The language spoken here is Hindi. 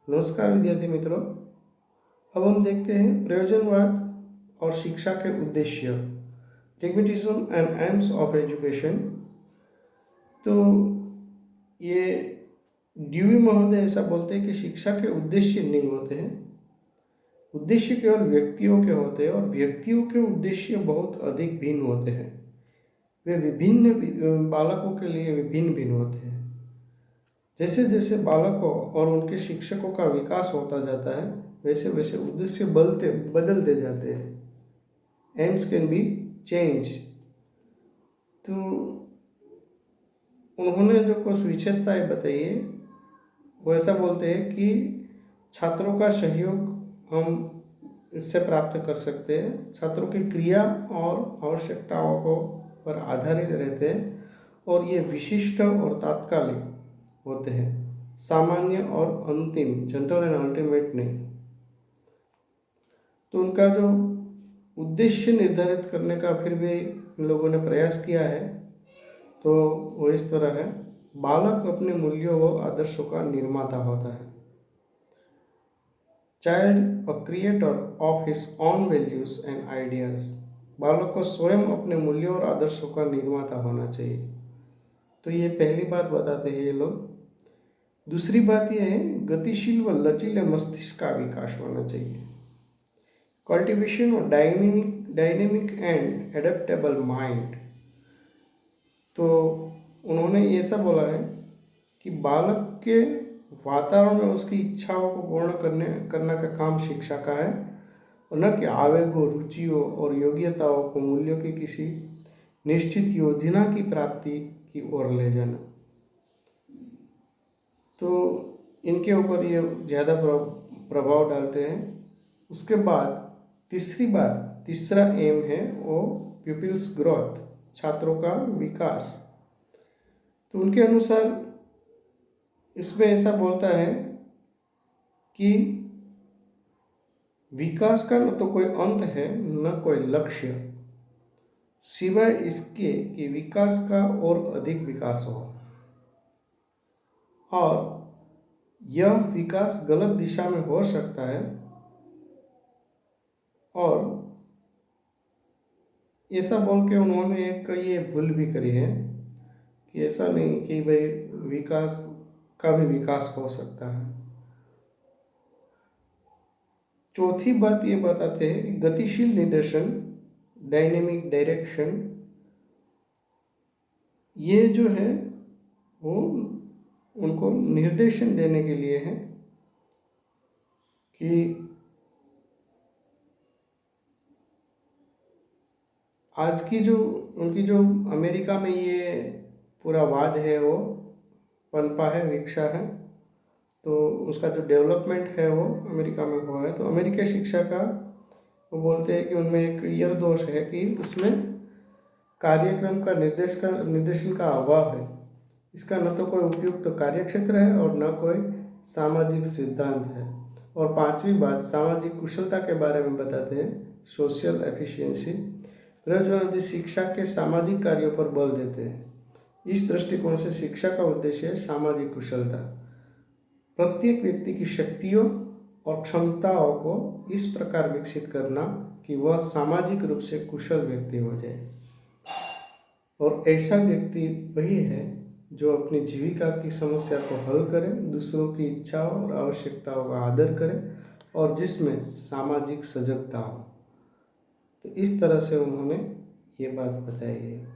नमस्कार विद्यार्थी मित्रों। अब हम देखते हैं प्रयोजनवाद और शिक्षा के उद्देश्य, pragmatism and AIIMS of education. तो ये ड्यूई महोदय ऐसा बोलते हैं कि शिक्षा के उद्देश्य नहीं होते हैं, उद्देश्य केवल व्यक्तियों के होते हैं और व्यक्तियों के उद्देश्य बहुत अधिक भिन्न होते हैं। वे विभिन्न बालकों के लिए विभिन्न भिन्न होते हैं। जैसे जैसे बालकों और उनके शिक्षकों का विकास होता जाता है वैसे वैसे उद्देश्य बदलते जाते हैं। AIIMS can be change. तो उन्होंने जो कुछ विशेषताएं बताई है वो ऐसा बोलते हैं कि छात्रों का सहयोग हम इससे प्राप्त कर सकते हैं। छात्रों की क्रिया और आवश्यकताओं को पर आधारित रहते हैं और ये विशिष्ट और तात्कालिक होते हैं, सामान्य और अंतिम, जनरल एंड अल्टीमेट नहीं। तो उनका जो उद्देश्य निर्धारित करने का फिर भी इन लोगों ने प्रयास किया है, तो वो इस तरह है। बालक अपने मूल्यों व आदर्शों का निर्माता होता है। Child a creator of his on values and ideas. बालक को स्वयं अपने मूल्यों और आदर्शों का निर्माता होना चाहिए। तो ये पहली बात बताते हैं ये लोग। दूसरी बात यह है, गतिशील व लचीले मस्तिष्क का विकास होना चाहिए। Cultivation of dynamic and adaptable mind. तो उन्होंने ये सब बोला है कि बालक के वातावरण में उसकी इच्छाओं को पूर्ण करने का काम शिक्षा का है, और न कि आवेगों, रुचियों और योग्यताओं को मूल्यों की किसी निश्चित योजना की प्राप्ति की ओर ले जाना। तो इनके ऊपर ये ज़्यादा प्रभाव डालते हैं। उसके बाद तीसरा एम है वो प्यूपिल्स ग्रोथ, छात्रों का विकास। तो उनके अनुसार इसमें ऐसा बोलता है कि विकास का न तो कोई अंत है न कोई लक्ष्य, सिवाय इसके कि विकास का और अधिक विकास हो, और यह विकास गलत दिशा में हो सकता है। और ऐसा बोल के उन्होंने एक ये भूल भी करी है कि ऐसा नहीं कि भाई विकास का भी विकास हो सकता है। चौथी बात ये बताते हैं कि गतिशील निर्देशन, डायनेमिक डायरेक्शन, ये जो है वो उनको निर्देशन देने के लिए है कि आज की जो उनकी जो अमेरिका में ये पूरा वाद है वो पनपा है, विकसा है। तो उसका जो डेवलपमेंट है वो अमेरिका में हुआ है। तो अमेरिकी शिक्षा का वो बोलते हैं कि उनमें एक यह दोष है कि उसमें कार्यक्रम का निर्देशन का अभाव है। इसका न तो कोई उपयुक्त कार्यक्षेत्र है और न कोई सामाजिक सिद्धांत है। और पांचवी बात सामाजिक कुशलता के बारे में बताते हैं, सोशल एफिशिएंसी। प्रयोजनवादी शिक्षा के सामाजिक कार्यों पर बल देते हैं। इस दृष्टिकोण से शिक्षा का उद्देश्य है सामाजिक कुशलता, प्रत्येक व्यक्ति की शक्तियों और क्षमताओं को इस प्रकार विकसित करना कि वह सामाजिक रूप से कुशल व्यक्ति हो जाए। और ऐसा व्यक्ति वही है जो अपनी जीविका की समस्या को हल करे, दूसरों की इच्छाओं और आवश्यकताओं का आदर करे और जिसमें सामाजिक सजगता हो। तो इस तरह से उन्होंने ये बात बताई है।